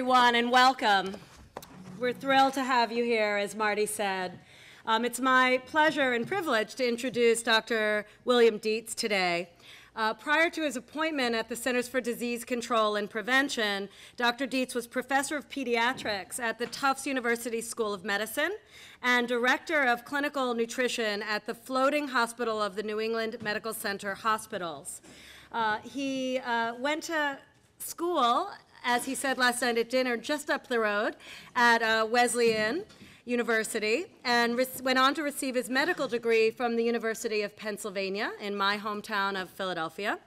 everyone, and welcome. We're thrilled to have you here, as Marty said. It's my pleasure and privilege to introduce Dr. William Dietz today. Prior to his appointment at the Centers for Disease Control and Prevention, Dr. Dietz was professor of pediatrics at the Tufts University School of Medicine and director of clinical nutrition at the Floating Hospital of the New England Medical Center Hospitals. He went to school, as he said last night at dinner, just up the road at Wesleyan University, and went on to receive his medical degree from the University of Pennsylvania in my hometown of Philadelphia.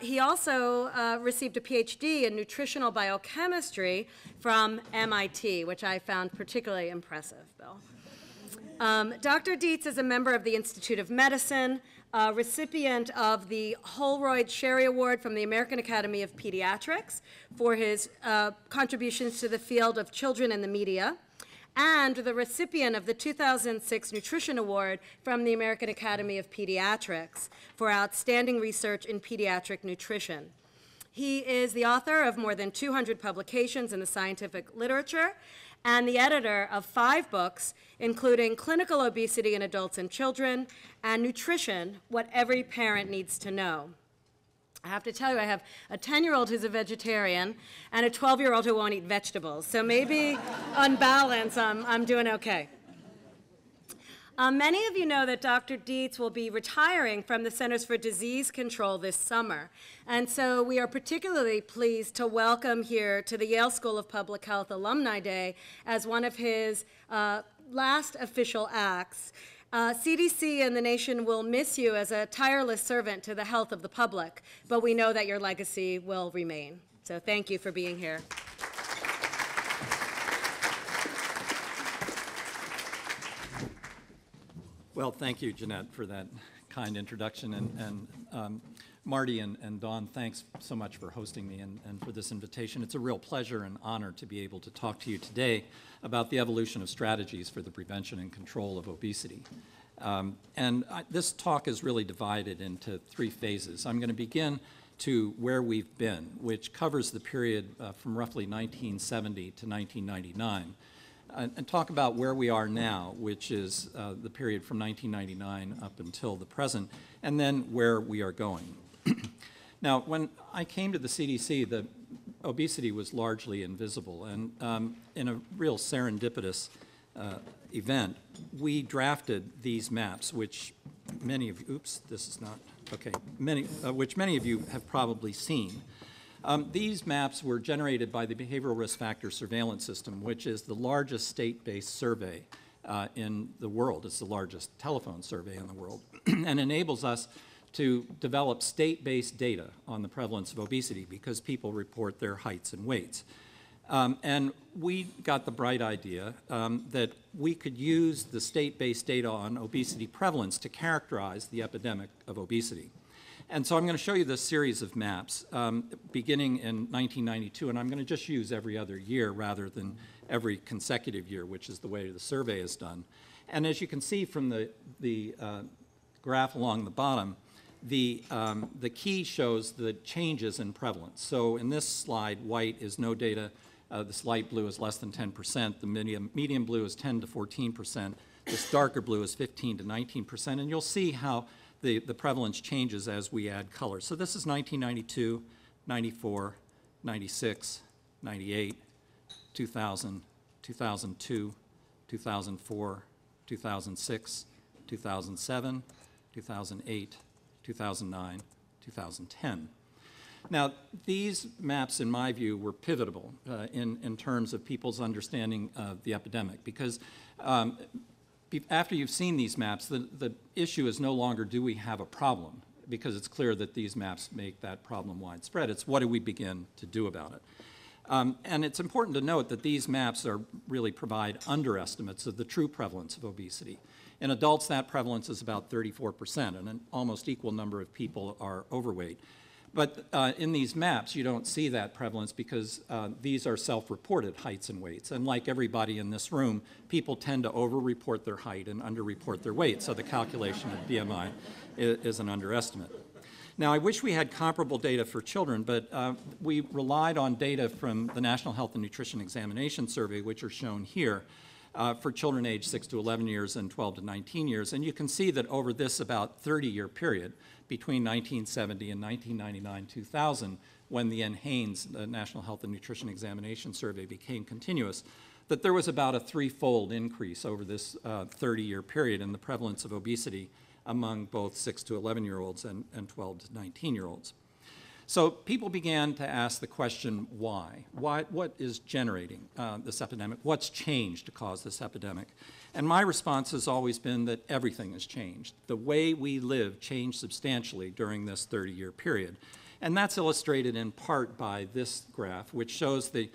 He also received a PhD in nutritional biochemistry from MIT, which I found particularly impressive, Bill. Dr. Dietz is a member of the Institute of Medicine, recipient of the Holroyd Sherry Award from the American Academy of Pediatrics for his contributions to the field of children in the media, and the recipient of the 2006 Nutrition Award from the American Academy of Pediatrics for outstanding research in pediatric nutrition. He is the author of more than 200 publications in the scientific literature and the editor of 5 books, including Clinical Obesity in Adults and Children and Nutrition, What Every Parent Needs to Know. I have to tell you, I have a 10-year-old who's a vegetarian and a 12-year-old who won't eat vegetables. So maybe on balance, I'm doing okay. Many of you know that Dr. Dietz will be retiring from the Centers for Disease Control this summer. And so we are particularly pleased to welcome here to the Yale School of Public Health Alumni Day as one of his last official acts. CDC and the nation will miss you as a tireless servant to the health of the public, but we know that your legacy will remain. So thank you for being here. Well, thank you, Jeanette, for that kind introduction. And Marty and Dawn, thanks so much for hosting me and for this invitation. It's a real pleasure and honor to be able to talk to you today about the evolution of strategies for the prevention and control of obesity. This talk is really divided into 3 phases. I'm going to begin to where we've been, which covers the period from roughly 1970 to 1999. And talk about where we are now, which is the period from 1999 up until the present, and then where we are going. Now, when I came to the CDC, the obesity was largely invisible, and in a real serendipitous event, we drafted these maps, which many of you, oops, this is not, okay, which many of you have probably seen. These maps were generated by the Behavioral Risk Factor Surveillance System, which is the largest state-based survey in the world. It's the largest telephone survey in the world, and enables us to develop state-based data on the prevalence of obesity because people report their heights and weights. And we got the bright idea that we could use the state-based data on obesity prevalence to characterize the epidemic of obesity. And so I'm going to show you this series of maps beginning in 1992, and I'm going to just use every other year rather than every consecutive year, which is the way the survey is done. And as you can see from the graph along the bottom, the key shows the changes in prevalence. So in this slide, white is no data. This light blue is less than 10%. The medium blue is 10 to 14%. This darker blue is 15 to 19%. And you'll see how the prevalence changes as we add color. So this is 1992, 94, 96, 98, 2000, 2002, 2004, 2006, 2007, 2008, 2009, 2010. Now, these maps, in my view, were pivotal in terms of people's understanding of the epidemic because after you've seen these maps, the issue is no longer do we have a problem, because it's clear that these maps make that problem widespread. It's what do we begin to do about it. And it's important to note that these maps really provide underestimates of the true prevalence of obesity. In adults, that prevalence is about 34%, and an almost equal number of people are overweight. But in these maps, you don't see that prevalence because these are self-reported heights and weights. And like everybody in this room, people tend to over-report their height and under-report their weight. So the calculation of BMI is an underestimate. Now, I wish we had comparable data for children, but we relied on data from the National Health and Nutrition Examination Survey, which are shown here, for children aged 6 to 11 years and 12 to 19 years. And you can see that over this about 30-year period, between 1970 and 1999-2000, when the NHANES, the National Health and Nutrition Examination Survey, became continuous, that there was about a threefold increase over this 30-year period in the prevalence of obesity among both 6 to 11-year-olds and 12 to 19-year-olds. So people began to ask the question, why? What is generating this epidemic? What's changed to cause this epidemic? And my response has always been that everything has changed. The way we live changed substantially during this 30-year period. And that's illustrated in part by this graph, which shows the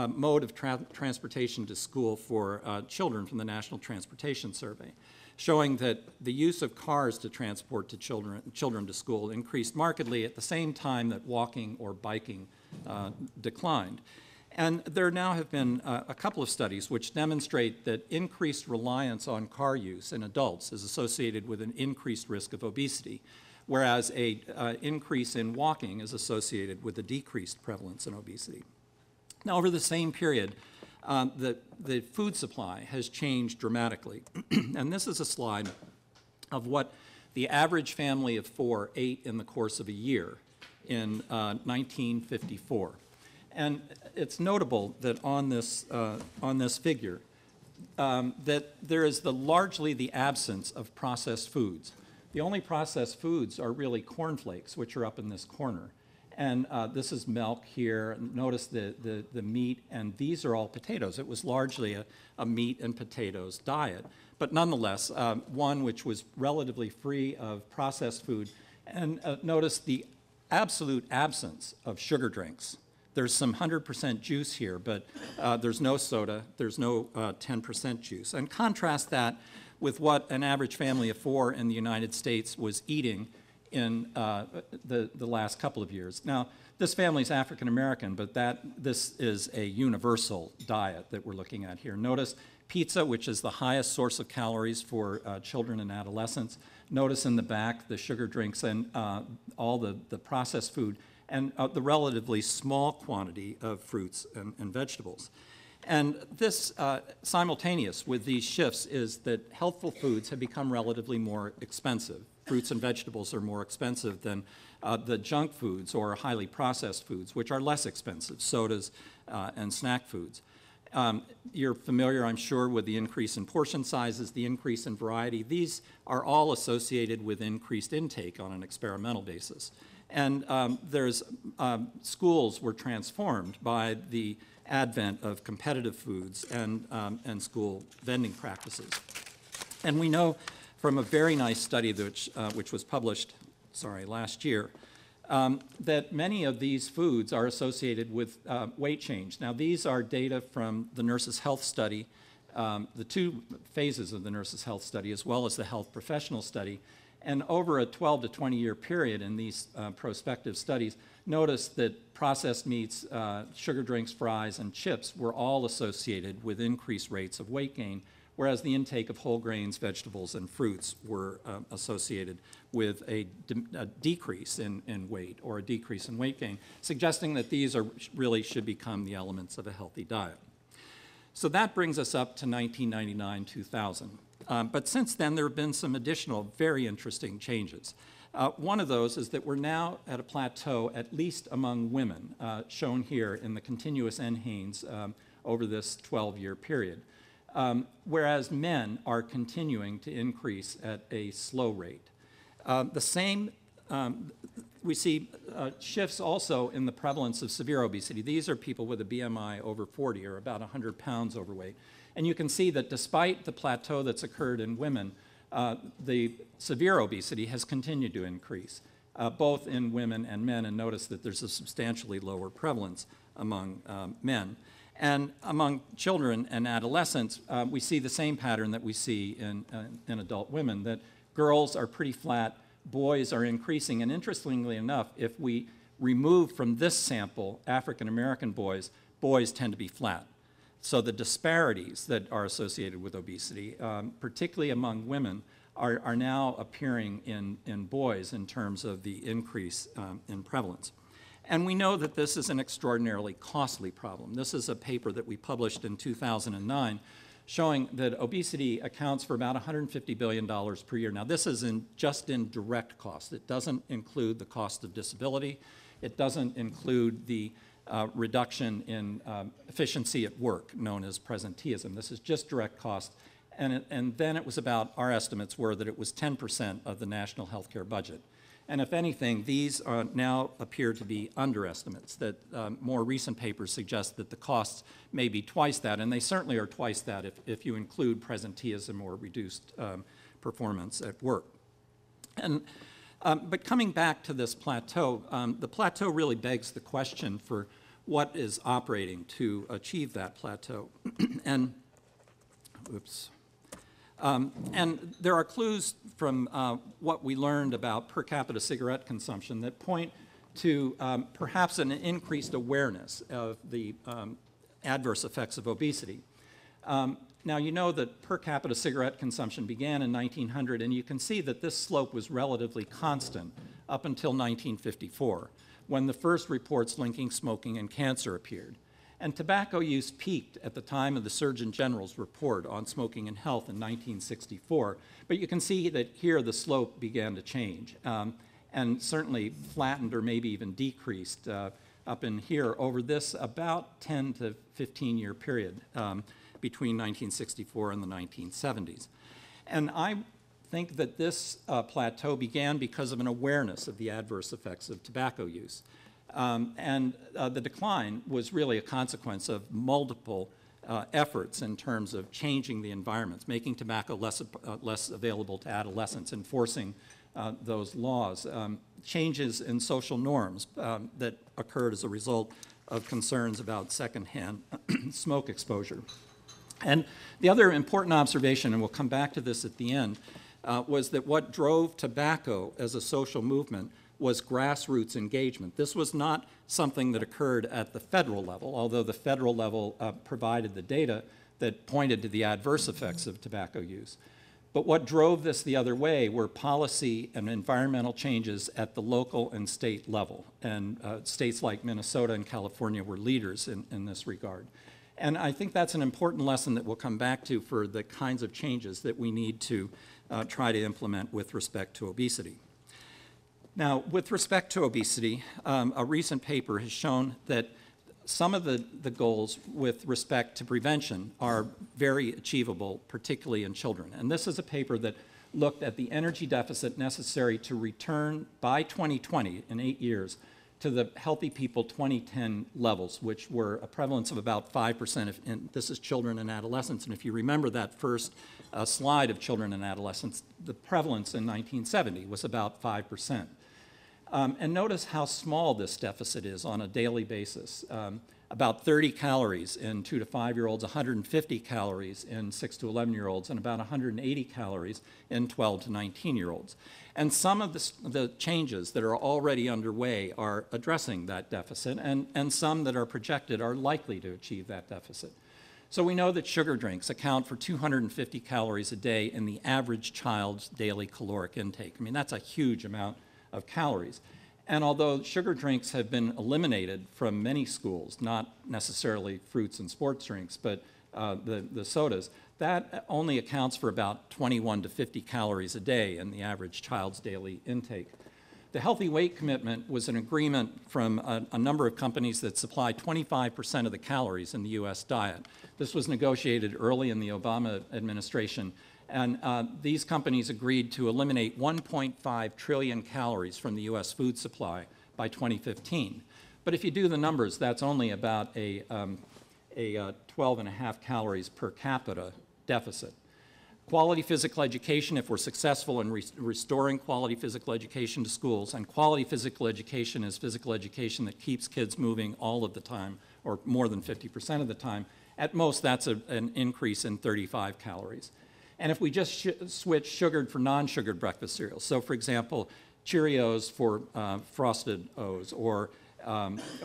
mode of transportation to school for children from the National Transportation Survey, showing that the use of cars to transport children to school increased markedly at the same time that walking or biking declined. And there now have been a couple of studies which demonstrate that increased reliance on car use in adults is associated with an increased risk of obesity, whereas an increase in walking is associated with a decreased prevalence in obesity. Now, over the same period, the food supply has changed dramatically. And this is a slide of what the average family of 4 ate in the course of a year in 1954. And it's notable that on this figure, that there is largely the absence of processed foods. The only processed foods are really cornflakes, which are up in this corner. And this is milk here. Notice the meat, and these are all potatoes. It was largely a meat and potatoes diet, but nonetheless, one which was relatively free of processed food. And notice the absolute absence of sugar drinks. There's some 100% juice here, but there's no soda, there's no 10% juice. And contrast that with what an average family of 4 in the United States was eating in the last couple of years. Now, this family is African American, but this is a universal diet that we're looking at here. Notice pizza, which is the highest source of calories for children and adolescents. Notice in the back the sugar drinks and all the processed food, and the relatively small quantity of fruits and vegetables. And this, simultaneous with these shifts, is that healthful foods have become relatively more expensive. Fruits and vegetables are more expensive than the junk foods or highly processed foods, which are less expensive, sodas and snack foods. You're familiar, I'm sure, with the increase in portion sizes, the increase in variety. These are all associated with increased intake on an experimental basis. And schools were transformed by the advent of competitive foods and school vending practices. And we know from a very nice study which was published, last year, that many of these foods are associated with weight change. Now, these are data from the Nurses' Health Study, the 2 phases of the Nurses' Health Study, as well as the Health Professional Study. And over a 12 to 20-year period in these prospective studies, notice that processed meats, sugar drinks, fries, and chips were all associated with increased rates of weight gain, whereas the intake of whole grains, vegetables, and fruits were associated with a decrease in weight or a decrease in weight gain, suggesting that these really should become the elements of a healthy diet. So that brings us up to 1999-2000. But since then, there have been some additional very interesting changes. One of those is that we're now at a plateau, at least among women, shown here in the continuous NHANES over this 12-year period, whereas men are continuing to increase at a slow rate. We see shifts also in the prevalence of severe obesity. These are people with a BMI over 40 or about 100 pounds overweight. And you can see that despite the plateau that's occurred in women, the severe obesity has continued to increase, both in women and men, and notice that there's a substantially lower prevalence among men. And among children and adolescents, we see the same pattern that we see in adult women, that girls are pretty flat, boys are increasing, and interestingly enough, if we remove from this sample African American boys, boys tend to be flat. So the disparities that are associated with obesity, particularly among women, are now appearing in boys in terms of the increase in prevalence. And we know that this is an extraordinarily costly problem. This is a paper that we published in 2009 showing that obesity accounts for about $150 billion per year. Now, this is just in direct cost. It doesn't include the cost of disability. It doesn't include the reduction in efficiency at work, known as presenteeism. This is just direct cost. And then it was about, our estimates were that it was 10% of the national healthcare budget. And if anything, these now appear to be underestimates, that more recent papers suggest that the costs may be twice that, and they certainly are twice that if you include presenteeism or reduced performance at work. But coming back to this plateau, the plateau really begs the question for what is operating to achieve that plateau. And there are clues from what we learned about per capita cigarette consumption that point to perhaps an increased awareness of the adverse effects of obesity. Now, you know that per capita cigarette consumption began in 1900, and you can see that this slope was relatively constant up until 1954, when the first reports linking smoking and cancer appeared. And tobacco use peaked at the time of the Surgeon General's report on smoking and health in 1964. But you can see that here the slope began to change and certainly flattened or maybe even decreased up in here over this about 10 to 15-year period between 1964 and the 1970s. And I think that this plateau began because of an awareness of the adverse effects of tobacco use. The decline was really a consequence of multiple efforts in terms of changing the environments, making tobacco less available to adolescents, enforcing those laws, changes in social norms that occurred as a result of concerns about secondhand smoke exposure. And the other important observation, and we'll come back to this at the end, was that what drove tobacco as a social movement was grassroots engagement. This was not something that occurred at the federal level, although the federal level provided the data that pointed to the adverse effects of tobacco use. But what drove this the other way were policy and environmental changes at the local and state level. And states like Minnesota and California were leaders in this regard. And I think that's an important lesson that we'll come back to for the kinds of changes that we need to try to implement with respect to obesity. Now, with respect to obesity, a recent paper has shown that some of the goals with respect to prevention are very achievable, particularly in children. And this is a paper that looked at the energy deficit necessary to return by 2020, in 8 years, to the healthy people 2010 levels, which were a prevalence of about 5%. And this is children and adolescents. And if you remember that first slide of children and adolescents, the prevalence in 1970 was about 5%. And notice how small this deficit is on a daily basis. About 30 calories in 2 to 5-year-olds, 150 calories in 6 to 11-year-olds, and about 180 calories in 12 to 19-year-olds. And some of the changes that are already underway are addressing that deficit, and some that are projected are likely to achieve that deficit. So we know that sugar drinks account for 250 calories a day in the average child's daily caloric intake. I mean, that's a huge amount of calories. And although sugar drinks have been eliminated from many schools, not necessarily fruits and sports drinks, but the sodas, that only accounts for about 21 to 50 calories a day in the average child's daily intake. The Healthy Weight Commitment was an agreement from a number of companies that supply 25% of the calories in the U.S. diet. This was negotiated early in the Obama administration. And these companies agreed to eliminate 1.5 trillion calories from the U.S. food supply by 2015. But if you do the numbers, that's only about a 12.5 calories per capita deficit. Quality physical education, if we're successful in restoring quality physical education to schools, and quality physical education is physical education that keeps kids moving all of the time, or more than 50% of the time, at most that's an increase in 35 calories. And if we just switch sugared for non-sugared breakfast cereals, so for example, Cheerios for Frosted O's, or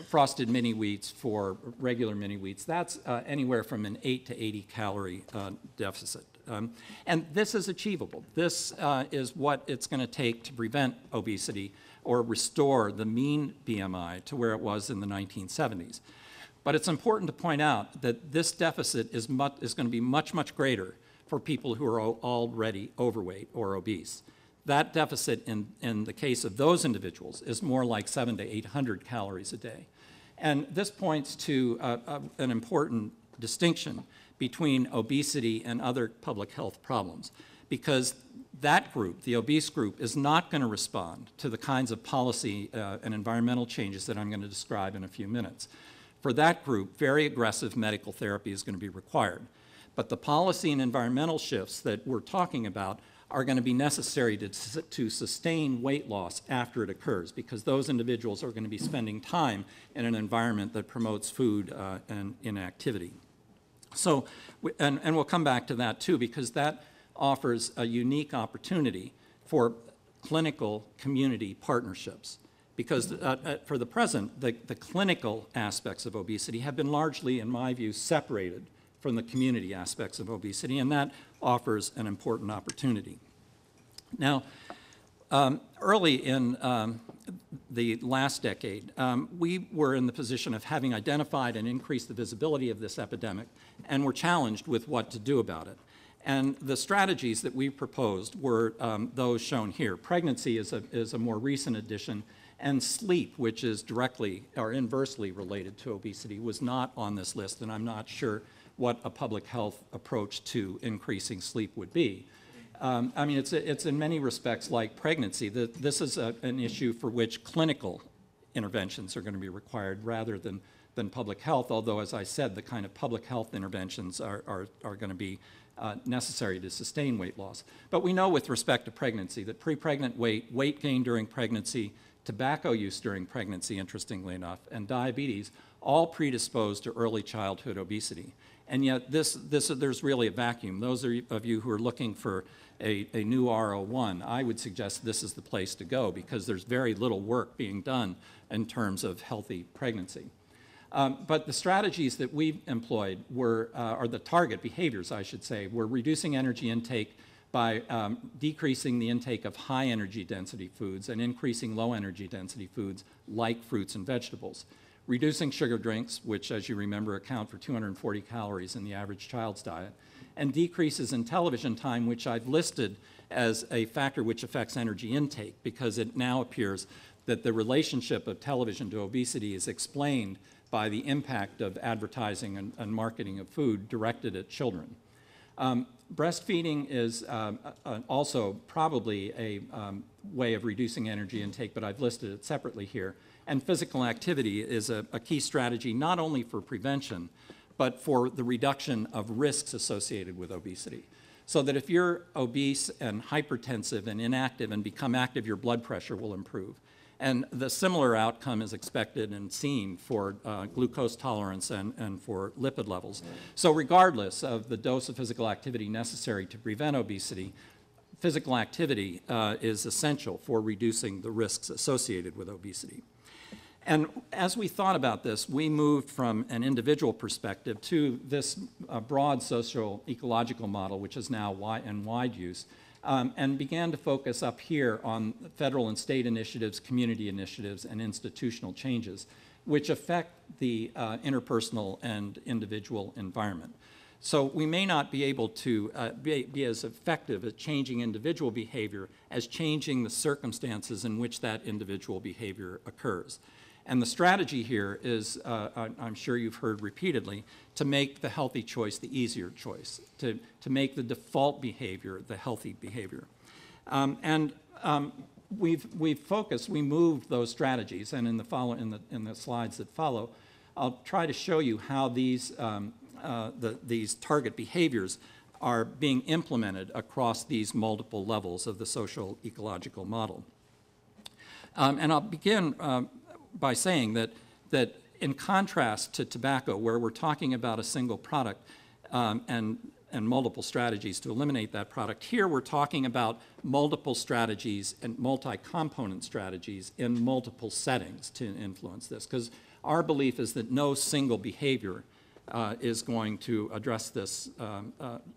Frosted Mini Wheats for regular Mini Wheats, that's anywhere from an 8 to 80 calorie deficit And this is achievable. This is what it's going to take to prevent obesity or restore the mean BMI to where it was in the 1970s. But it's important to point out that this deficit is going to be much, much greater for people who are already overweight or obese. That deficit in the case of those individuals is more like 700 to 800 calories a day. And this points to an important distinction between obesity and other public health problems, because that group, the obese group, is not going to respond to the kinds of policy and environmental changes that I'm going to describe in a few minutes. For that group, very aggressive medical therapy is going to be required. But the policy and environmental shifts that we're talking about are going to be necessary to sustain weight loss after it occurs, because those individuals are going to be spending time in an environment that promotes food and inactivity. So, and we'll come back to that too, because that offers a unique opportunity for clinical community partnerships. Because for the present, the clinical aspects of obesity have been largely, in my view, separated from the community aspects of obesity, and that offers an important opportunity. Now, early in the last decade, we were in the position of having identified and increased the visibility of this epidemic, and were challenged with what to do about it. And the strategies that we proposed were those shown here. Pregnancy is a more recent addition, and sleep, which is directly or inversely related to obesity, was not on this list, and I'm not sure what a public health approach to increasing sleep would be. I mean, it's in many respects like pregnancy. This is an issue for which clinical interventions are going to be required rather than public health, although, as I said, the kind of public health interventions are going to be necessary to sustain weight loss. But we know with respect to pregnancy that pre-pregnant weight gain during pregnancy, tobacco use during pregnancy, interestingly enough, and diabetes all predispose to early childhood obesity. And yet there's really a vacuum. Those of you who are looking for a new R01, I would suggest this is the place to go, because there's very little work being done in terms of healthy pregnancy. But the strategies that we've employed are the target behaviors, I should say, were reducing energy intake by decreasing the intake of high energy density foods and increasing low energy density foods like fruits and vegetables. Reducing sugar drinks, which, as you remember, account for 240 calories in the average child's diet, and decreases in television time, which I've listed as a factor which affects energy intake, because it now appears that the relationship of television to obesity is explained by the impact of advertising and marketing of food directed at children. Breastfeeding is also probably a way of reducing energy intake, but I've listed it separately here. And physical activity is a key strategy not only for prevention, but for the reduction of risks associated with obesity. So that if you're obese and hypertensive and inactive and become active, your blood pressure will improve. And the similar outcome is expected and seen for glucose tolerance and for lipid levels. So regardless of the dose of physical activity necessary to prevent obesity, physical activity is essential for reducing the risks associated with obesity. And as we thought about this, we moved from an individual perspective to this broad social ecological model, which is now in wide use, and began to focus up here on federal and state initiatives, community initiatives, and institutional changes, which affect the interpersonal and individual environment. So we may not be able to be as effective at changing individual behavior as changing the circumstances in which that individual behavior occurs. And the strategy here is, I'm sure you've heard repeatedly, to make the healthy choice the easier choice, to make the default behavior the healthy behavior. We've focused, we moved those strategies, and in the slides that follow, I'll try to show you how these target behaviors are being implemented across these multiple levels of the social ecological model. And I'll begin by saying that in contrast to tobacco, where we're talking about a single product and multiple strategies to eliminate that product, here we're talking about multiple strategies and multi-component strategies in multiple settings to influence this, because our belief is that no single behavior is going to address this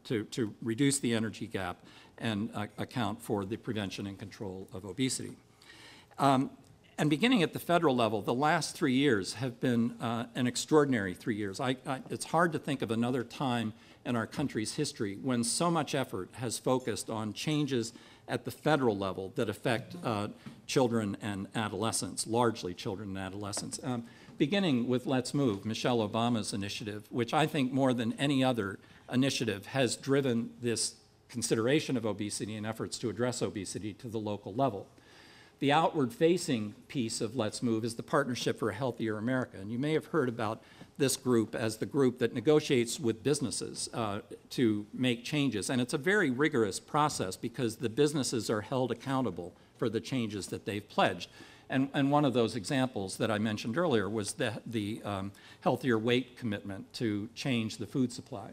to reduce the energy gap and account for the prevention and control of obesity. And beginning at the federal level, the last 3 years have been an extraordinary 3 years. It's hard to think of another time in our country's history when so much effort has focused on changes at the federal level that affect children and adolescents, largely children and adolescents. Beginning with Let's Move, Michelle Obama's initiative, which I think more than any other initiative has driven this consideration of obesity and efforts to address obesity to the local level. The outward-facing piece of Let's Move is the Partnership for a Healthier America. And you may have heard about this group as the group that negotiates with businesses to make changes. And it's a very rigorous process because the businesses are held accountable for the changes that they've pledged. And one of those examples that I mentioned earlier was the healthier weight commitment to change the food supply.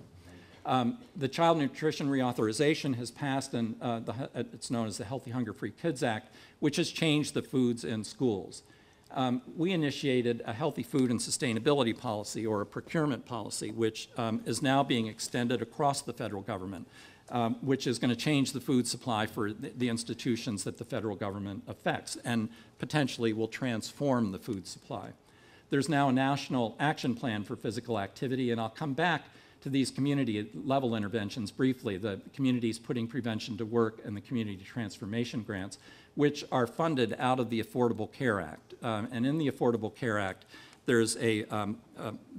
The Child Nutrition Reauthorization has passed, and it's known as the Healthy Hunger Free Kids Act, which has changed the foods in schools. We initiated a healthy food and sustainability policy, or a procurement policy, which is now being extended across the federal government, which is going to change the food supply for the institutions that the federal government affects and potentially will transform the food supply. There's now a national action plan for physical activity, and I'll come back to these community-level interventions briefly, the Communities Putting Prevention to Work and the Community Transformation Grants, which are funded out of the Affordable Care Act. And in the Affordable Care Act, there's a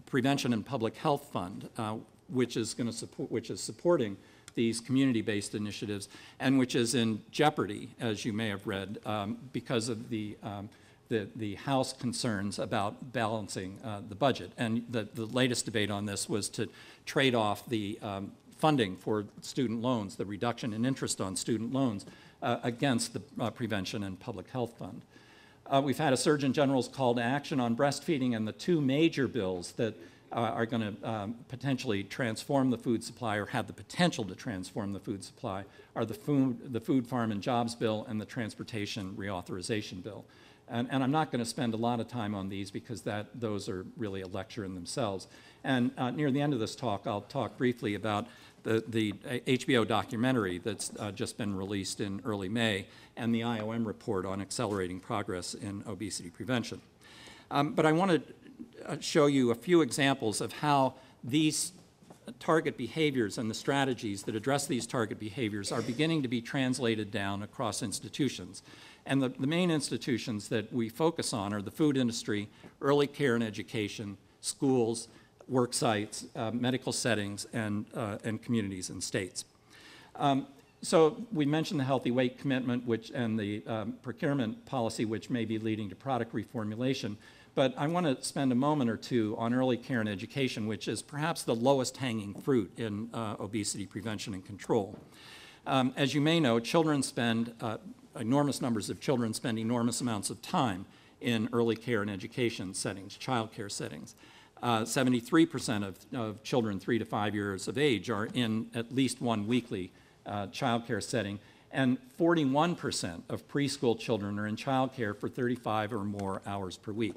Prevention and Public Health Fund, which is supporting these community-based initiatives, and which is in jeopardy, as you may have read, because of the House concerns about balancing the budget. And the latest debate on this was to trade off the funding for student loans, the reduction in interest on student loans, against the Prevention and Public Health Fund. We've had a Surgeon General's call to action on breastfeeding, and the two major bills that are going to potentially transform the food supply, or have the potential to transform the food supply, are the Food, Farm, and Jobs Bill and the Transportation Reauthorization Bill. And I'm not going to spend a lot of time on these because those are really a lecture in themselves. And near the end of this talk, I'll talk briefly about the HBO documentary that's just been released in early May, and the IOM report on accelerating progress in obesity prevention. But I want to show you a few examples of how these target behaviors and the strategies that address these target behaviors are beginning to be translated down across institutions. And the main institutions that we focus on are the food industry, early care and education, schools, work sites, medical settings, and communities and states. So we mentioned the healthy weight commitment and the procurement policy, which may be leading to product reformulation. But I want to spend a moment or two on early care and education, which is perhaps the lowest hanging fruit in obesity prevention and control. As you may know, enormous numbers of children spend enormous amounts of time in early care and education settings, child care settings. 73% of children 3 to 5 years of age are in at least one weekly child care setting, and 41% of preschool children are in child care for 35 or more hours per week.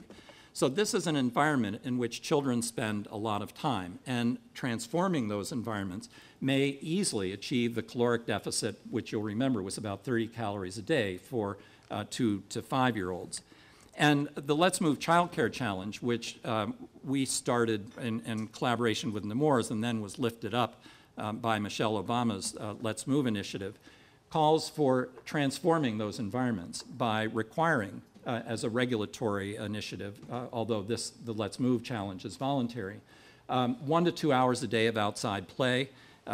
So this is an environment in which children spend a lot of time, and transforming those environments may easily achieve the caloric deficit, which you'll remember was about 30 calories a day for 2 to 5-year-olds. And the Let's Move Child Care Challenge, which we started in collaboration with Nemours and then was lifted up by Michelle Obama's Let's Move initiative, calls for transforming those environments by requiring, as a regulatory initiative, although the Let's Move challenge is voluntary, 1 to 2 hours a day of outside play,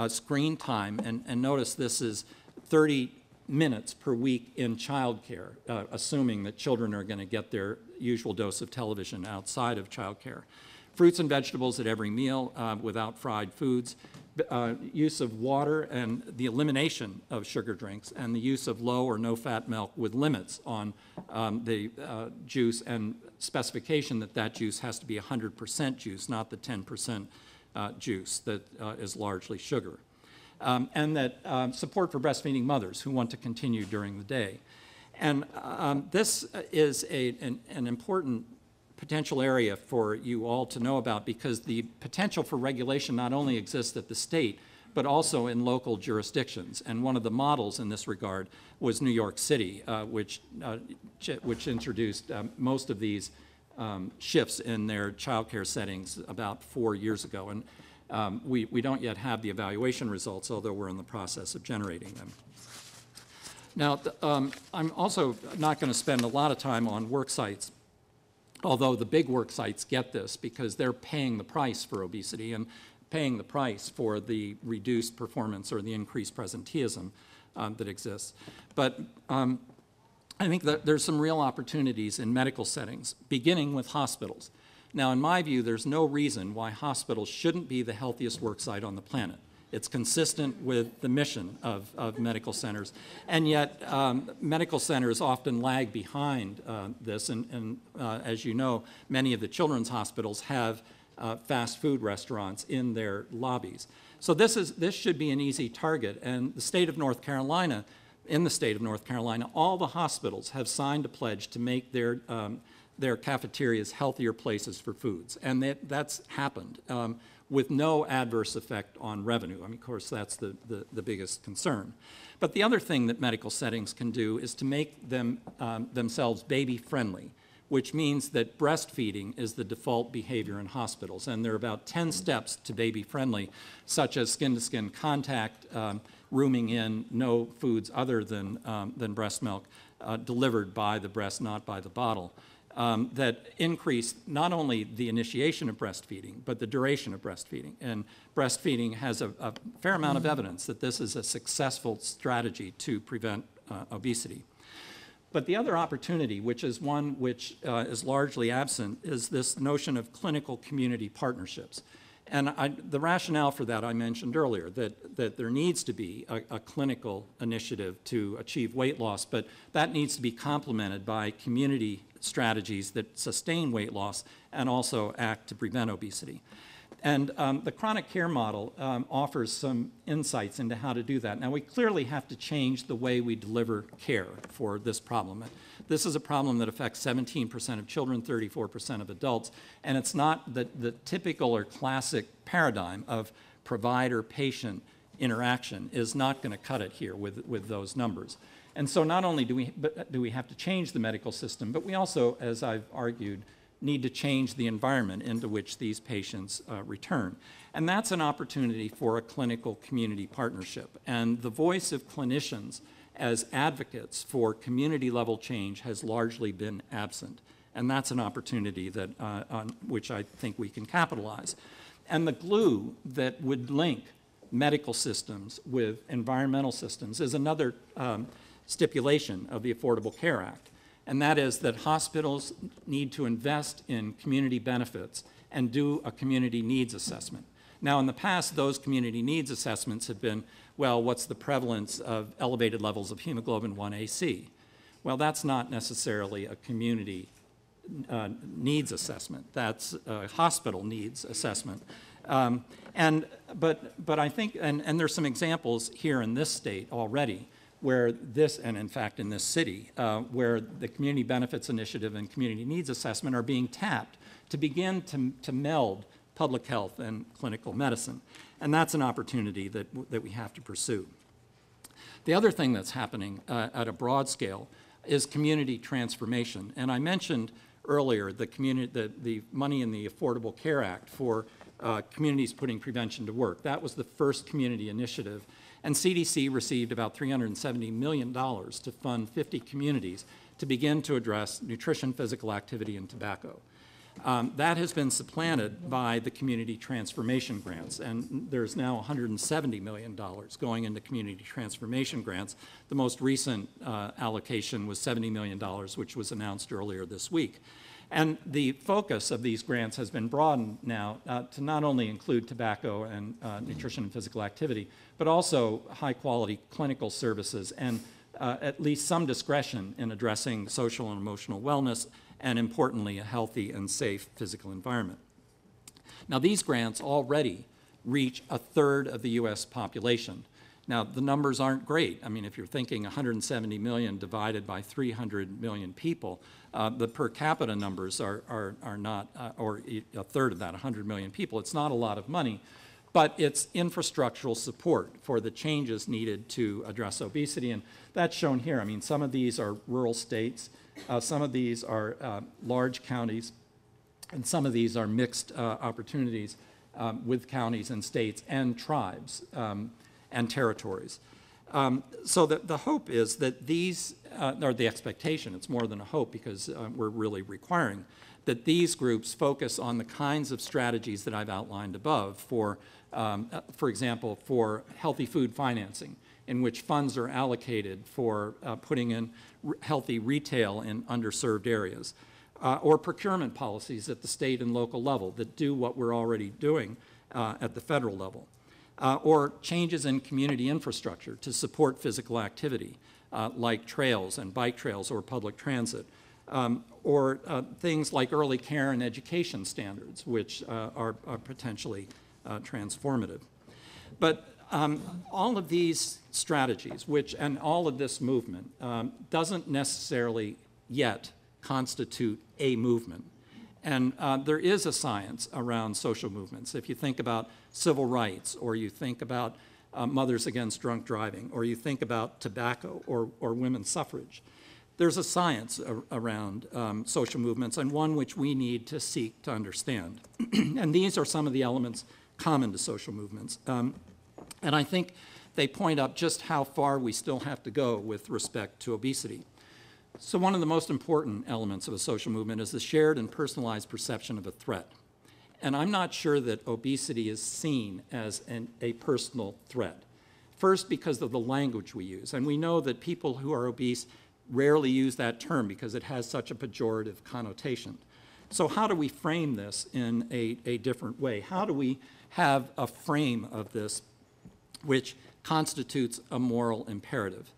screen time, and notice this is 30 minutes per week in childcare, assuming that children are going to get their usual dose of television outside of childcare. Fruits and vegetables at every meal without fried foods, use of water and the elimination of sugar drinks, and the use of low or no-fat milk with limits on the juice, and specification that juice has to be 100% juice, not the 10% juice that is largely sugar. And that support for breastfeeding mothers who want to continue during the day. And this is an important potential area for you all to know about, because the potential for regulation not only exists at the state, but also in local jurisdictions. And one of the models in this regard was New York City, which introduced most of these shifts in their child care settings about 4 years ago. And we don't yet have the evaluation results, although we're in the process of generating them. Now, I'm also not going to spend a lot of time on work sites, although the big work sites get this because they're paying the price for obesity and paying the price for the reduced performance or the increased presenteeism that exists. But I think that there's some real opportunities in medical settings, beginning with hospitals. Now, in my view, there's no reason why hospitals shouldn't be the healthiest work site on the planet. It's consistent with the mission of medical centers. And yet, medical centers often lag behind this. And as you know, many of the children's hospitals have fast food restaurants in their lobbies. So this should be an easy target. And the state of North Carolina, in the state of North Carolina, all the hospitals have signed a pledge to make their cafeterias healthier places for foods. And that's happened with no adverse effect on revenue. I mean, of course, that's the biggest concern. But the other thing that medical settings can do is to make them themselves baby-friendly, which means that breastfeeding is the default behavior in hospitals. And there are about 10 steps to baby-friendly, such as skin-to-skin contact, rooming in, no foods other than breast milk, delivered by the breast, not by the bottle, that increase not only the initiation of breastfeeding, but the duration of breastfeeding. And breastfeeding has a fair amount of evidence that this is a successful strategy to prevent obesity. But the other opportunity, which is one which is largely absent, is this notion of clinical community partnerships. And the rationale for that I mentioned earlier, that there needs to be a clinical initiative to achieve weight loss, but that needs to be complemented by community strategies that sustain weight loss and also act to prevent obesity. And the chronic care model offers some insights into how to do that. Now, we clearly have to change the way we deliver care for this problem. This is a problem that affects 17% of children, 34% of adults, and it's not the typical or classic paradigm of provider-patient interaction is not going to cut it here with those numbers. And so not only do we have to change the medical system, but we also, as I've argued, need to change the environment into which these patients return. And that's an opportunity for a clinical community partnership. And the voice of clinicians as advocates for community-level change has largely been absent. And that's an opportunity that, on which I think we can capitalize. And the glue that would link medical systems with environmental systems is another stipulation of the Affordable Care Act. And that is that hospitals need to invest in community benefits and do a community needs assessment. Now, in the past, those community needs assessments have been, well, what's the prevalence of elevated levels of hemoglobin 1AC? Well, that's not necessarily a community needs assessment. That's a hospital needs assessment. But I think, and there's some examples here in this state already where this, and in fact in this city, where the Community Benefits Initiative and Community Needs Assessment are being tapped to begin to meld public health and clinical medicine. And that's an opportunity that we have to pursue. The other thing that's happening at a broad scale is community transformation. And I mentioned earlier the money in the Affordable Care Act for communities putting prevention to work. That was the first community initiative. And CDC received about $370 million to fund 50 communities to begin to address nutrition, physical activity, and tobacco. That has been supplanted by the community transformation grants, and there's now $170 million going into community transformation grants. The most recent allocation was $70 million, which was announced earlier this week. And the focus of these grants has been broadened now to not only include tobacco and nutrition and physical activity, but also high-quality clinical services and at least some discretion in addressing social and emotional wellness, and importantly, a healthy and safe physical environment. Now, these grants already reach a third of the U.S. population, Now, the numbers aren't great. I mean, if you're thinking 170 million divided by 300 million people, the per capita numbers are not, or a third of that, 100 million people. It's not a lot of money, but it's infrastructural support for the changes needed to address obesity, and that's shown here. I mean, some of these are rural states, some of these are large counties, and some of these are mixed opportunities with counties and states and tribes and territories. So the hope is that these, or the expectation, it's more than a hope because we're really requiring, that these groups focus on the kinds of strategies that I've outlined above for example, for healthy food financing, in which funds are allocated for putting in healthy retail in underserved areas, or procurement policies at the state and local level that do what we're already doing at the federal level, or changes in community infrastructure to support physical activity, like trails and bike trails or public transit, or things like early care and education standards, which are potentially transformative. But all of these strategies, and all of this movement, doesn't necessarily yet constitute a movement. And there is a science around social movements. If you think about civil rights, or you think about Mothers Against Drunk Driving, or you think about tobacco or women's suffrage, there's a science around social movements, and one which we need to seek to understand. And these are some of the elements common to social movements. And I think they point up just how far we still have to go with respect to obesity. So one of the most important elements of a social movement is the shared and personalized perception of a threat. And I'm not sure that obesity is seen as a personal threat. First, because of the language we use. And we know that people who are obese rarely use that term because it has such a pejorative connotation. So how do we frame this in a different way? How do we have a frame of this which constitutes a moral imperative?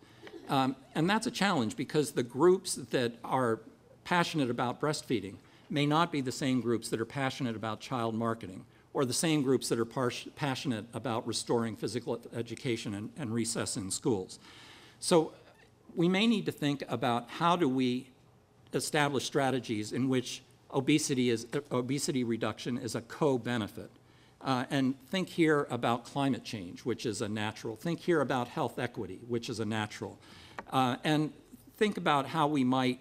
And that's a challenge because the groups that are passionate about breastfeeding may not be the same groups that are passionate about child marketing, or the same groups that are passionate about restoring physical education and recess in schools. So we may need to think about how do we establish strategies in which obesity reduction is a co-benefit. And think here about climate change, which is a natural. Think here about health equity, which is a natural. And think about how we might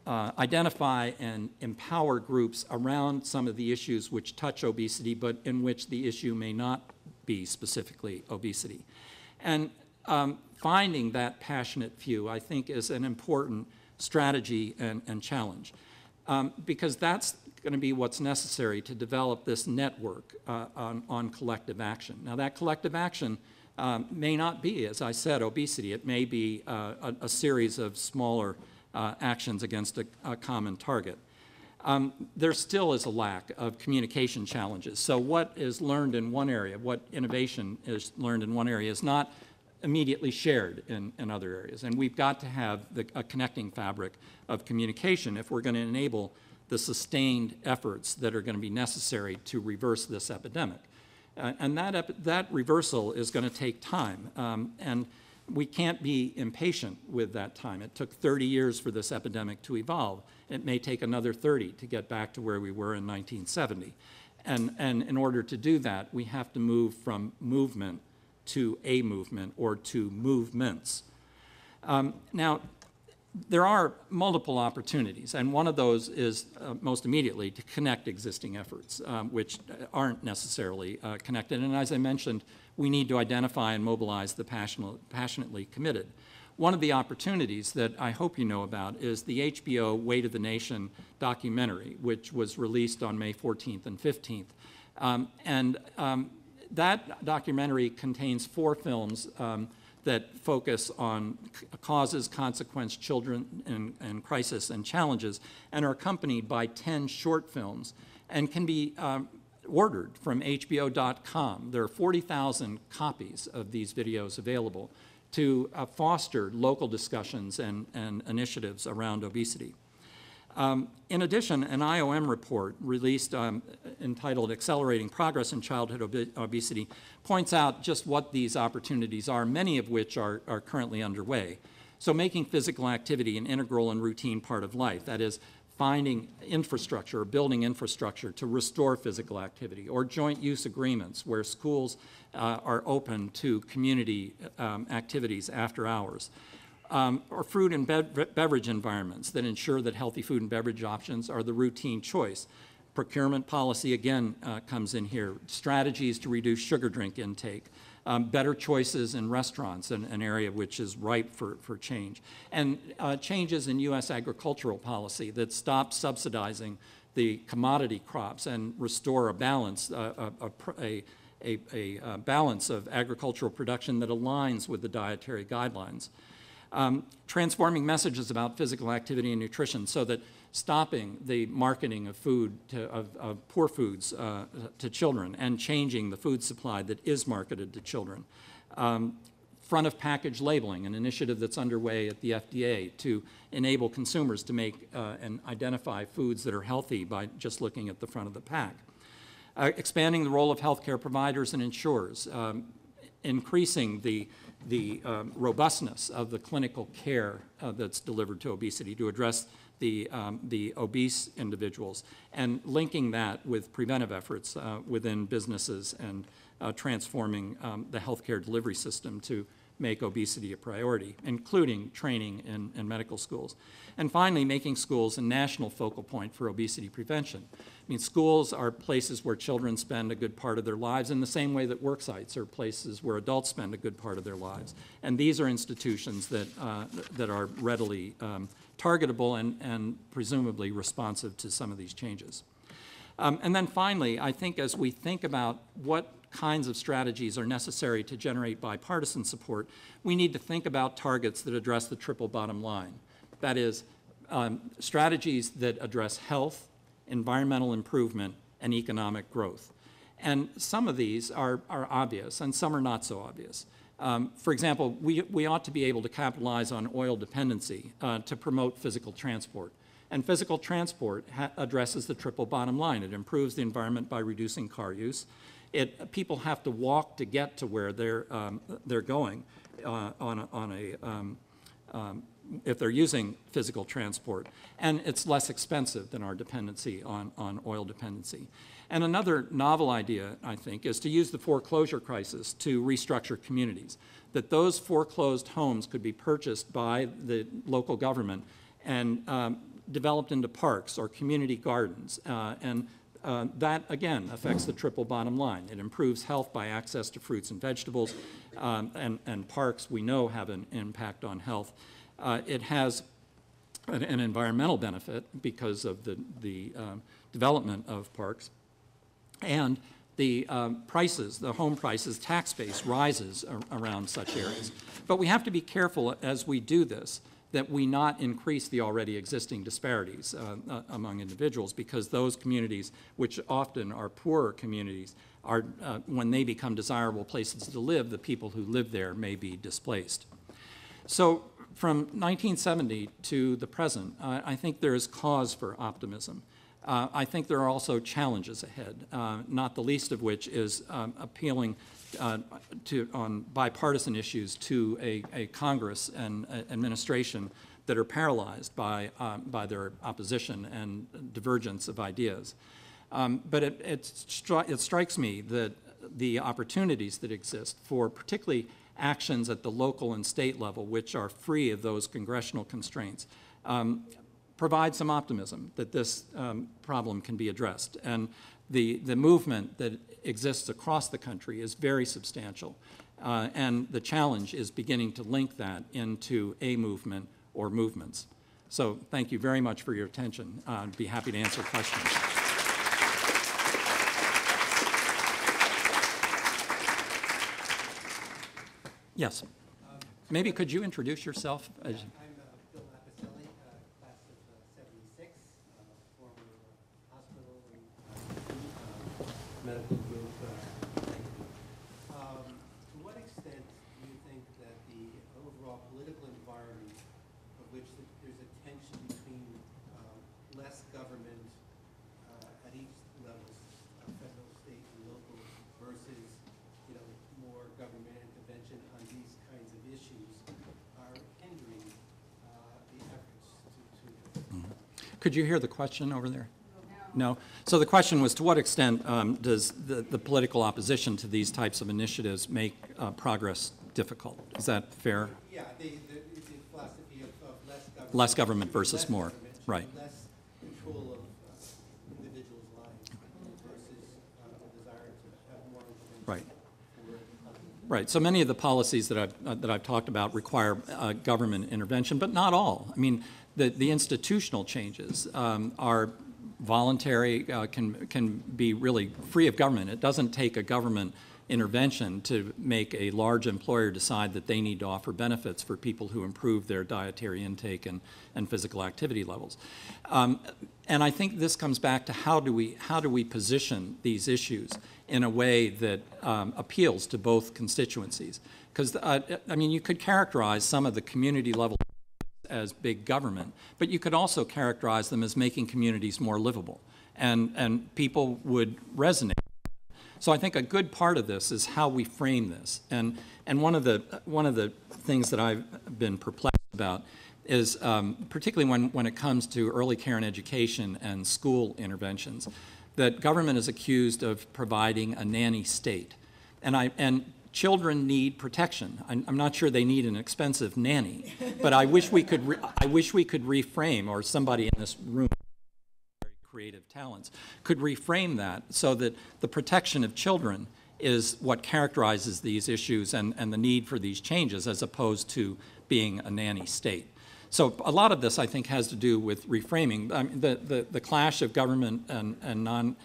identify and empower groups around some of the issues which touch obesity, but in which the issue may not be specifically obesity. And finding that passionate few, I think, is an important strategy and challenge, because that's going to be what's necessary to develop this network on collective action. Now, that collective action may not be, as I said, obesity. It may be a series of smaller actions against a common target. There still is a lack of communication challenges. So what is learned in one area, what innovation is learned in one area, is not immediately shared in other areas. And we've got to have a connecting fabric of communication if we're going to enable the sustained efforts that are going to be necessary to reverse this epidemic. And that reversal is going to take time. And we can't be impatient with that time. It took 30 years for this epidemic to evolve. It may take another 30 to get back to where we were in 1970. And in order to do that, we have to move from movement to a movement, or to movements. Now, there are multiple opportunities, and one of those is most immediately to connect existing efforts, which aren't necessarily connected. And as I mentioned, we need to identify and mobilize the passionately committed. One of the opportunities that I hope you know about is the HBO Weight of the Nation documentary, which was released on May 14th and 15th. That documentary contains 4 films that focus on causes, consequence, children, and crisis and challenges, and are accompanied by 10 short films and can be ordered from HBO.com. There are 40,000 copies of these videos available to foster local discussions and initiatives around obesity. In addition, an IOM report released entitled Accelerating Progress in Childhood Obesity points out just what these opportunities are, many of which are currently underway. So making physical activity an integral and routine part of life, that is, finding infrastructure or building infrastructure to restore physical activity, or joint use agreements where schools are open to community activities after hours. Or food and beverage environments that ensure that healthy food and beverage options are the routine choice. Procurement policy, again, comes in here. Strategies to reduce sugar drink intake. Better choices in restaurants, an area which is ripe for change. And changes in U.S. agricultural policy that stop subsidizing the commodity crops and restore a balance, a balance of agricultural production that aligns with the dietary guidelines. Transforming messages about physical activity and nutrition so that stopping the marketing of food, of poor foods to children, and changing the food supply that is marketed to children. Front of package labeling, an initiative that's underway at the FDA to enable consumers to make and identify foods that are healthy by just looking at the front of the pack. Expanding the role of healthcare providers and insurers, increasing the robustness of the clinical care that's delivered to obesity to address the obese individuals, and linking that with preventive efforts within businesses and transforming the healthcare delivery system to make obesity a priority, including training in medical schools. And finally, making schools a national focal point for obesity prevention. I mean, schools are places where children spend a good part of their lives in the same way that work sites are places where adults spend a good part of their lives. And these are institutions that are readily targetable and presumably responsive to some of these changes. And then finally, I think as we think about what kinds of strategies are necessary to generate bipartisan support, we need to think about targets that address the triple bottom line. That is, strategies that address health, environmental improvement, and economic growth. And some of these are obvious, and some are not so obvious. For example, we ought to be able to capitalize on oil dependency to promote physical transport. And physical transport addresses the triple bottom line. It improves the environment by reducing car use. People have to walk to get to where they're going if they're using physical transport. And it's less expensive than our dependency on oil dependency. And another novel idea, I think, is to use the foreclosure crisis to restructure communities, that those foreclosed homes could be purchased by the local government and developed into parks or community gardens. That, again, affects the triple bottom line. It improves health by access to fruits and vegetables, and parks, we know, have an impact on health. It has an environmental benefit because of the development of parks. And the prices, the home prices, tax base rises around such areas. But we have to be careful as we do this that we not increase the already existing disparities among individuals, because those communities, which often are poorer communities, are, when they become desirable places to live, the people who live there may be displaced. So from 1970 to the present, I think there is cause for optimism. I think there are also challenges ahead, not the least of which is appealing on bipartisan issues to a Congress and administration that are paralyzed by their opposition and divergence of ideas. But it strikes me that the opportunities that exist for particularly actions at the local and state level, which are free of those congressional constraints, provide some optimism that this problem can be addressed. And the movement that exists across the country is very substantial. And the challenge is beginning to link that into a movement or movements. So thank you very much for your attention. I'd be happy to answer questions. Yes. Maybe could you introduce yourself? Medical group. To what extent do you think that the overall political environment, of which there's a tension between less government at each level, federal, state, and local, versus, you know, more government intervention on these kinds of issues are hindering the efforts to Could you hear the question over there? No. So the question was, to what extent does the political opposition to these types of initiatives make progress difficult? Is that fair? Yeah, the philosophy of Less government versus more, government, right. less control of individuals' lives versus a desire to have more intervention. Right. For Right. So many of the policies that I've talked about require government intervention, but not all. I mean, the institutional changes are voluntary, can be really free of government. It doesn't take a government intervention to make a large employer decide that they need to offer benefits for people who improve their dietary intake and physical activity levels. And I think this comes back to how do we position these issues in a way that appeals to both constituencies? Because, I mean, you could characterize some of the community level as big government, but you could also characterize them as making communities more livable, and people would resonate. So I think a good part of this is how we frame this, and one of the things that I've been perplexed about is particularly when it comes to early care and education and school interventions, that government is accused of providing a nanny state, and children need protection. I'm not sure they need an expensive nanny, but I wish we could reframe, or somebody in this room, very creative talents, could reframe that so that the protection of children is what characterizes these issues and the need for these changes, as opposed to being a nanny state. So a lot of this, I think, has to do with reframing. I mean, the clash of government and non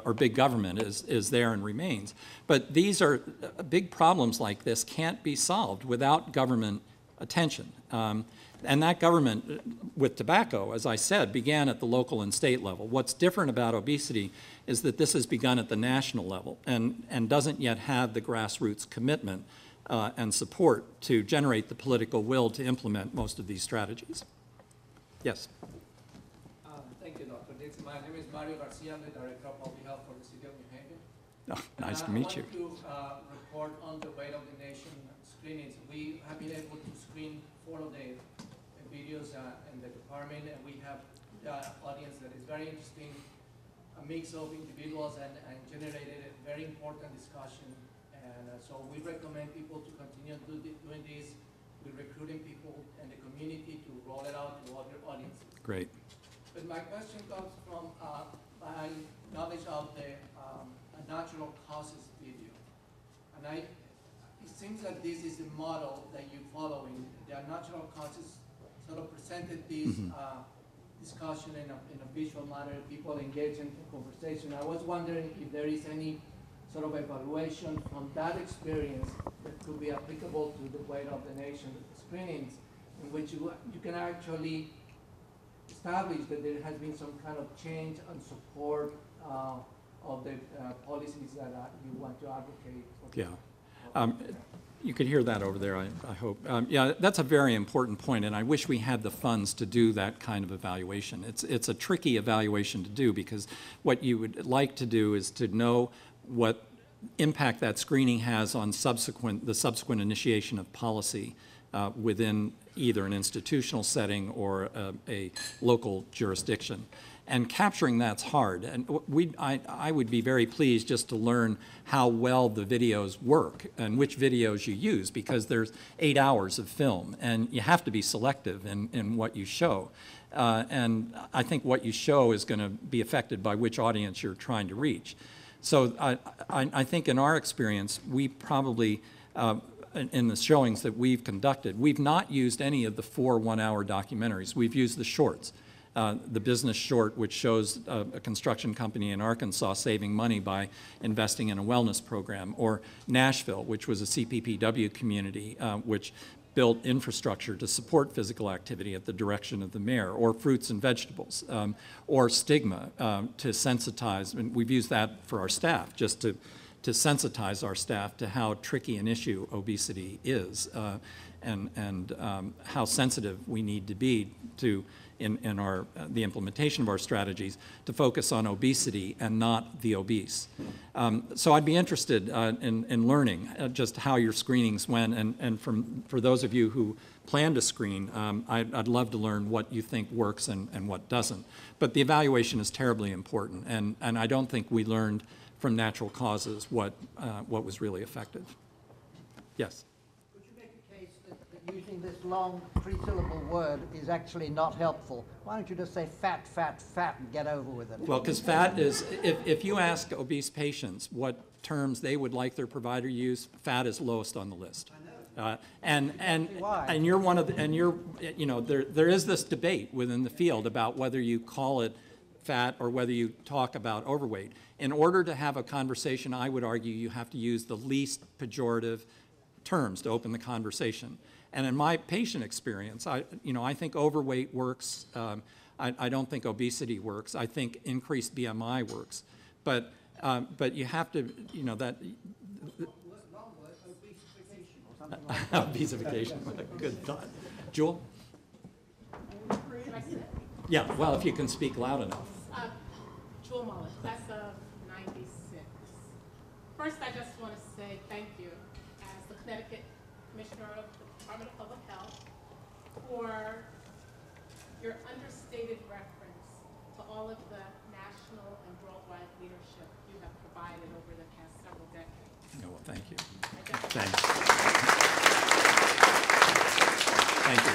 or big government is there and remains. But these are big problems like this can't be solved without government attention. And that government with tobacco, as I said, began at the local and state level. What's different about obesity is that this has begun at the national level and doesn't yet have the grassroots commitment and support to generate the political will to implement most of these strategies. Yes? Thank you, Dr. Dietz. My name is Mario Garcia. I'm the Director of Public Health for the City of New Haven. Oh, nice to meet you. I want to report on the Weight of the Nation screenings. We have been able to screen 4 of the videos in the department, and we have audience that is very interesting, a mix of individuals, and generated a very important discussion. And so we recommend people to continue doing this. We're recruiting people in the community to roll it out to other audiences. Great. But my question comes from my knowledge of the natural causes video. And it seems that this is the model that you're following. The natural causes sort of presented this discussion in a visual manner, people engage in conversation. I was wondering if there is any sort of evaluation from that experience that could be applicable to the Weight of the Nation screenings, in which you can actually establish that there has been some kind of change and support of the policies that you want to advocate for. Yeah. You could hear that over there, I hope. Yeah, that's a very important point, and I wish we had the funds to do that kind of evaluation. It's a tricky evaluation to do, because what you would like to do is to know what impact that screening has on the subsequent initiation of policy within either an institutional setting or a local jurisdiction. And capturing that's hard. And I would be very pleased just to learn how well the videos work and which videos you use, because there's 8 hours of film, and you have to be selective in what you show. And I think what you show is going to be affected by which audience you're trying to reach. So I think in our experience, we probably, in the showings that we've conducted, we've not used any of the 4 one-hour documentaries. We've used the shorts. The business short, which shows a construction company in Arkansas saving money by investing in a wellness program, or Nashville, which was a CPPW community which built infrastructure to support physical activity at the direction of the mayor, or fruits and vegetables, or Stigma to sensitize, and we've used that for our staff, just to sensitize our staff to how tricky an issue obesity is, and how sensitive we need to be to in the implementation of our strategies to focus on obesity and not the obese. So I'd be interested in learning just how your screenings went, and for those of you who plan to screen, I'd love to learn what you think works and what doesn't. But the evaluation is terribly important, and I don't think we learned from natural causes what was really effective. Yes? Could you make a case that using this long three-syllable word is actually not helpful? Why don't you just say fat, fat, fat and get over with it? Well, because fat is, if you ask obese patients what terms they would like their provider to use, fat is lowest on the list. And you're one of the, and you're, you know, there is this debate within the field about whether you call it fat or whether you talk about overweight. In order to have a conversation, I would argue you have to use the least pejorative terms to open the conversation. And in my patient experience, I think overweight works. I don't think obesity works. I think increased BMI works. But you have to, you know, that. Obesification. Good thought. Jewel? Yeah, well, if you can speak loud enough. Jewel Mullen, class of 96. First, I just want to say thank you as the Connecticut Commissioner of the Department of Public Health for your understated reference to all of the national and worldwide leadership you have provided over the past several decades. Oh, well, thank you. Thanks. Thank you.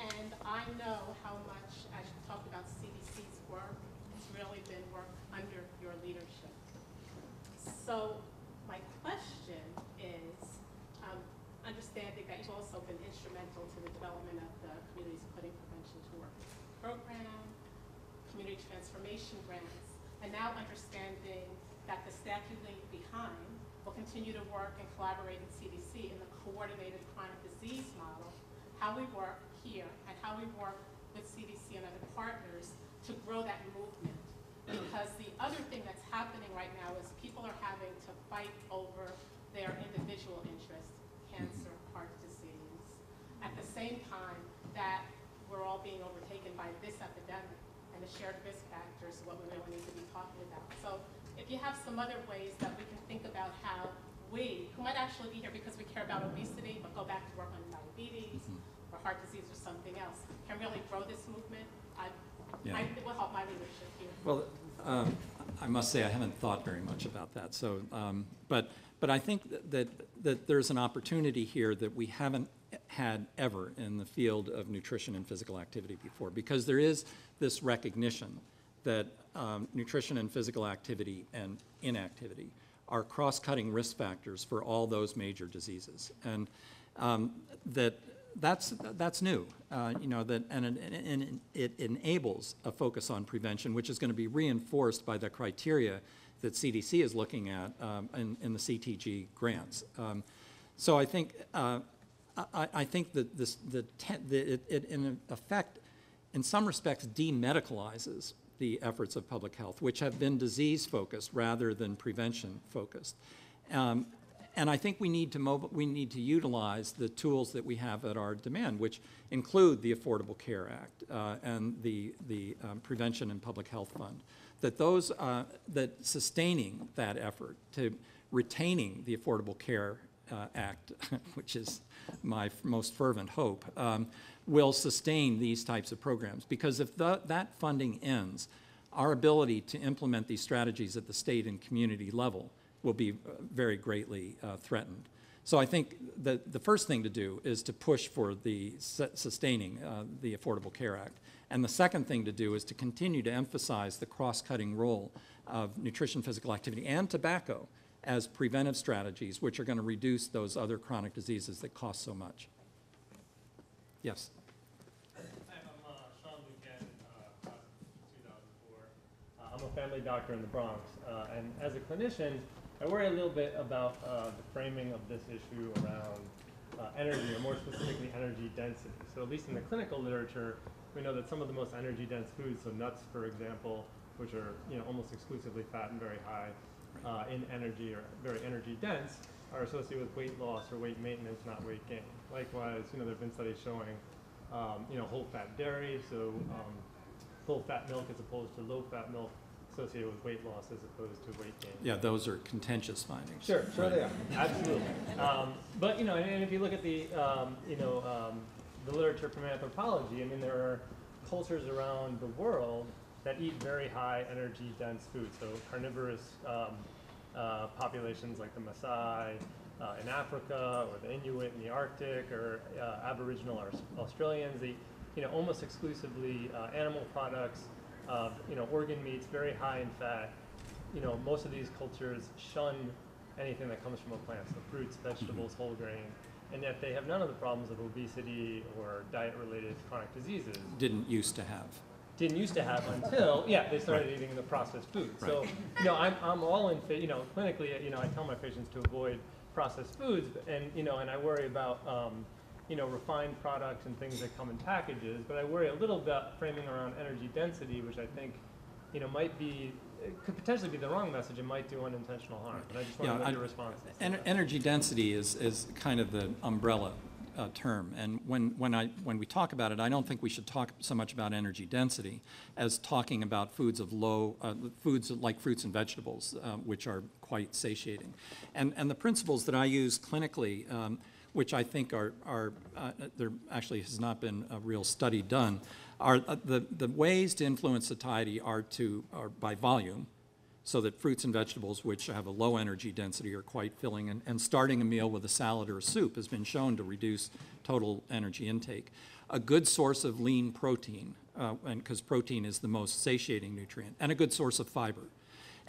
And I know how much, as you talked about CDC's work, it's really been work under your leadership. So my question is, understanding that you've also been instrumental to the development of the Communities Putting Prevention to Work program, community transformation grants, and now understanding that the staff you leave behind will continue to work and collaborate in CDC in the coordinated chronic disease model, how we work here and how we work with CDC and other partners to grow that movement. Because the other thing that's happening right now is people are having to fight over their individual interests, cancer, heart disease, at the same time that we're all being overtaken by this epidemic, and the shared risk factors is what we really need to be talking about. So if you have some other ways that we can think about how we, who might actually be here because we care about obesity, but go back to work on diabetes or heart disease or something else, can really grow this movement, it will help my leadership here. Well, I must say I haven't thought very much about that. So, but I think that there's an opportunity here that we haven't had ever in the field of nutrition and physical activity before, because there is this recognition that nutrition and physical activity and inactivity are cross-cutting risk factors for all those major diseases, and that's new, and it enables a focus on prevention, which is going to be reinforced by the criteria that CDC is looking at in the CTG grants. So I think that it in effect, in some respects, demedicalizes the efforts of public health, which have been disease-focused rather than prevention-focused. And I think we need to utilize the tools that we have at our demand, which include the Affordable Care Act and the Prevention and Public Health Fund. That sustaining that effort to retaining the Affordable Care Act, which is my most fervent hope, will sustain these types of programs. Because if that funding ends, our ability to implement these strategies at the state and community level will be very greatly threatened. So I think that the first thing to do is to push for the sustaining the Affordable Care Act. And the second thing to do is to continue to emphasize the cross-cutting role of nutrition, physical activity, and tobacco as preventive strategies, which are going to reduce those other chronic diseases that cost so much. Yes? Hi, I'm Sean Lucan, class of 2004. I'm a family doctor in the Bronx, and as a clinician, I worry a little bit about the framing of this issue around energy, or more specifically energy density. So at least in the clinical literature, we know that some of the most energy dense foods, so nuts, for example, which are almost exclusively fat and very high in energy or very energy dense, are associated with weight loss or weight maintenance, not weight gain. Likewise, there have been studies showing whole fat dairy, so full fat milk as opposed to low fat milk, associated with weight loss as opposed to weight gain. Yeah, those are contentious findings. Sure they are, absolutely. But and if you look at the the literature from anthropology, I mean, there are cultures around the world that eat very high energy dense foods. So carnivorous populations like the Maasai in Africa, or the Inuit in the Arctic, or Aboriginal Australians, they eat almost exclusively animal products, organ meats, very high in fat. Most of these cultures shun anything that comes from a plant, so fruits, vegetables, whole grain, and yet they have none of the problems of obesity or diet-related chronic diseases. Didn't used to have Until they started eating the processed food. Right. So I'm all in favor. Clinically, I tell my patients to avoid processed foods, and I worry about refined products and things that come in packages, but I worry a little about framing around energy density, which I think could potentially be the wrong message and might do unintentional harm. And I just want to know your response. Energy density is kind of the umbrella term, and when we talk about it, I don't think we should talk so much about energy density as talking about foods of foods like fruits and vegetables, which are quite satiating. And the principles that I use clinically, which I think are there actually has not been a real study done, are the ways to influence satiety are by volume, so that fruits and vegetables, which have a low energy density, are quite filling, and starting a meal with a salad or a soup has been shown to reduce total energy intake. A good source of lean protein, and because protein is the most satiating nutrient, and a good source of fiber.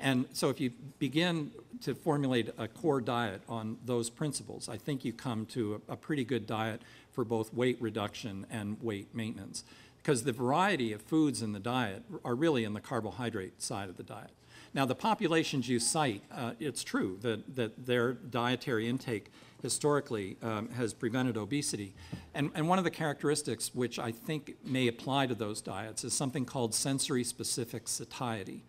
And so if you begin to formulate a core diet on those principles, I think you come to a pretty good diet for both weight reduction and weight maintenance, because the variety of foods in the diet are really in the carbohydrate side of the diet. Now, the populations you cite, it's true that their dietary intake historically has prevented obesity. And one of the characteristics which I think may apply to those diets is something called sensory-specific satiety.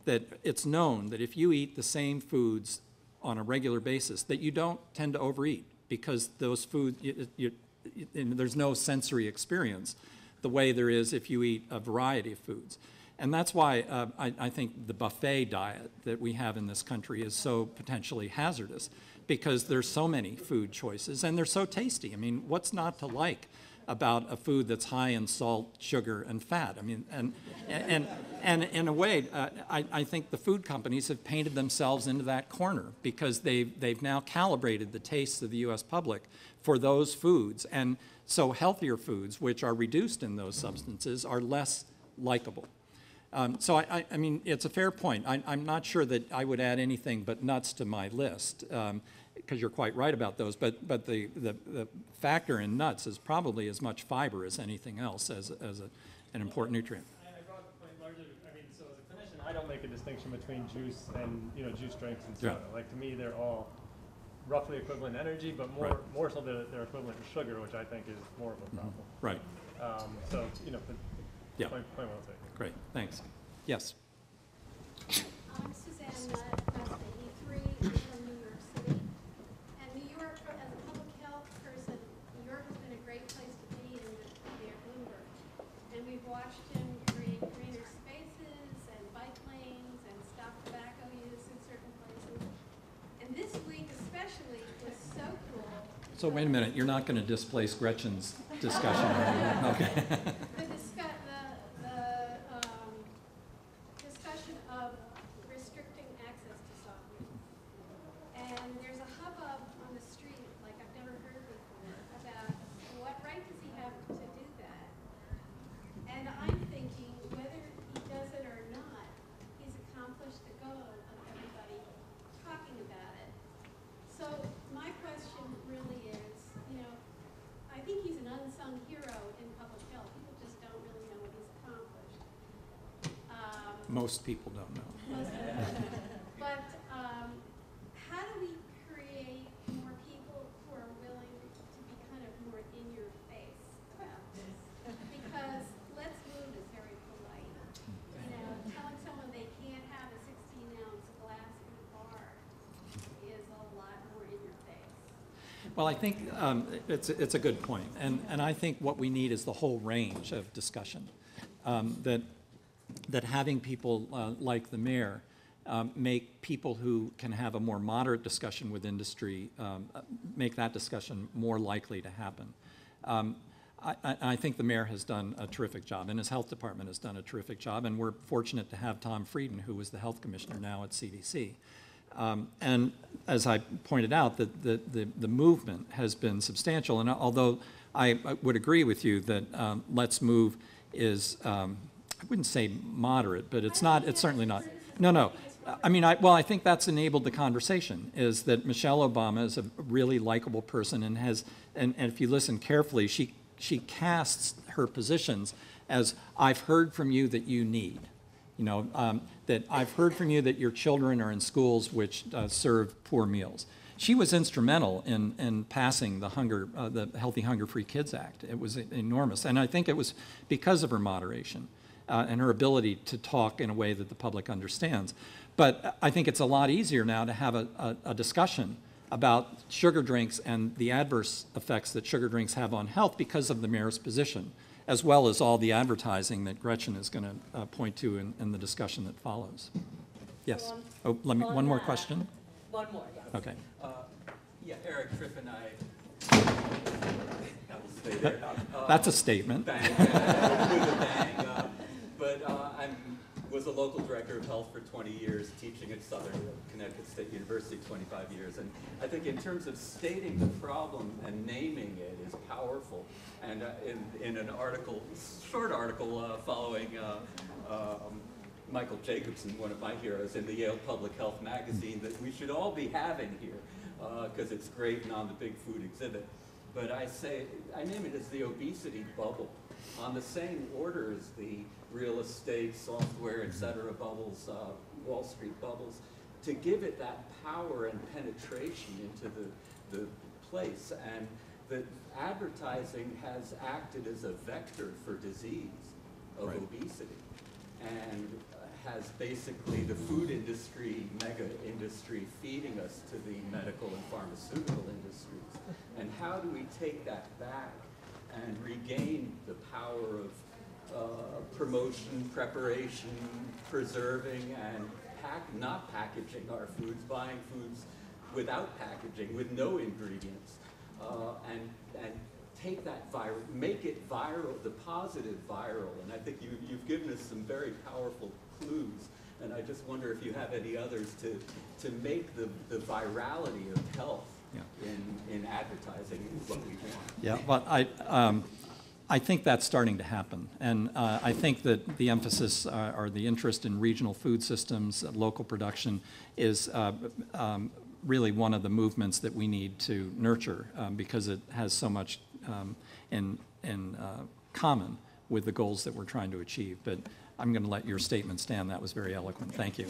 That it's known that if you eat the same foods on a regular basis, that you don't tend to overeat, because those foods, there's no sensory experience the way there is if you eat a variety of foods. And that's why I think the buffet diet that we have in this country is so potentially hazardous, because there's so many food choices and they're so tasty. I mean, what's not to like about a food that's high in salt, sugar, and fat? I mean, and in a way, I think the food companies have painted themselves into that corner, because they've now calibrated the tastes of the U.S. public for those foods. And so healthier foods, which are reduced in those substances, are less likable. So I mean, it's a fair point. I'm not sure that I would add anything but nuts to my list, because you're quite right about those. But the factor in nuts is probably as much fiber as anything else as an important nutrient. I brought the point largely. I mean, so as a clinician, I don't make a distinction between juice and juice drinks and soda. Yeah. Like, to me, they're all roughly equivalent energy, but more so they're equivalent in sugar, which I think is more of a problem. Right. So yeah. Point well taken. Great, thanks. Yes. I'm Suzanne Nutt, president E3 in New York City. And New York, as a public health person, New York has been a great place to be in Mayor Bloomberg. And we've watched him create greener spaces and bike lanes and stop tobacco use in certain places. And this week especially was so cool. So wait a minute, you're not going to displace Gretchen's discussion. Okay. Discussion of restricting access to soft drinks. And there's a hubbub on the street like I've never heard before about what right does he have to do that. And I'm thinking whether he does it or not, he's accomplished the goal of everybody talking about it. So my question really is, I think he's an unsung hero in public health. People just don't really know what he's accomplished. Most people don't know. But how do we create more people who are willing to be kind of more in your face about this? Because let's move is very polite. Telling someone they can't have a 16-ounce glass in a bar is a lot more in your face. Well, I think it's a good point, and I think what we need is the whole range of discussion. That having people like the mayor make people who can have a more moderate discussion with industry, make that discussion more likely to happen. I think the mayor has done a terrific job, and his health department has done a terrific job, and we're fortunate to have Tom Frieden, who was the health commissioner now at CDC. And as I pointed out, the movement has been substantial, and although I would agree with you that Let's Move is, I wouldn't say moderate, but it's not, it's certainly not. No. I mean, I think that's enabled the conversation, is that Michelle Obama is a really likable person and has, and if you listen carefully, she casts her positions as, I've heard from you that you need. You know, that I've heard from you that your children are in schools which serve poor meals. She was instrumental in passing the Healthy Hunger-Free Kids Act. It was enormous, and I think it was because of her moderation and her ability to talk in a way that the public understands. But I think it's a lot easier now to have a discussion about sugar drinks and the adverse effects that sugar drinks have on health because of the mayor's position, as well as all the advertising that Gretchen is going to point to in the discussion that follows. Yes. Oh, one more question? One more, yes. Okay. Yeah, Eric Tripp and I will stay there. That's a statement. Bang, with a bang. But I was a local director of health for 20 years, teaching at Southern Connecticut State University 25 years. And I think in terms of stating the problem and naming it is powerful. And in an article, short article following Michael Jacobson, one of my heroes, in the Yale Public Health magazine that we should all be having here because it's great and on the big food exhibit. But I name it as the obesity bubble, on the same order as the real estate, software, et cetera bubbles, Wall Street bubbles, to give it that power and penetration into the place. And that advertising has acted as a vector for disease of obesity, and has basically the food industry, mega industry, feeding us to the medical and pharmaceutical industries. And how do we take that back and regain the power of promotion, preparation, preserving, and not packaging our foods, buying foods without packaging, with no ingredients, and take that viral, make it viral, the positive viral. And I think you've given us some very powerful clues, and I just wonder if you have any others to make the virality of health in advertising what we want. Yeah, well, I think that's starting to happen, and I think that the emphasis or the interest in regional food systems, local production, is really one of the movements that we need to nurture because it has so much in common with the goals that we're trying to achieve. But I'm going to let your statement stand. That was very eloquent. Thank you.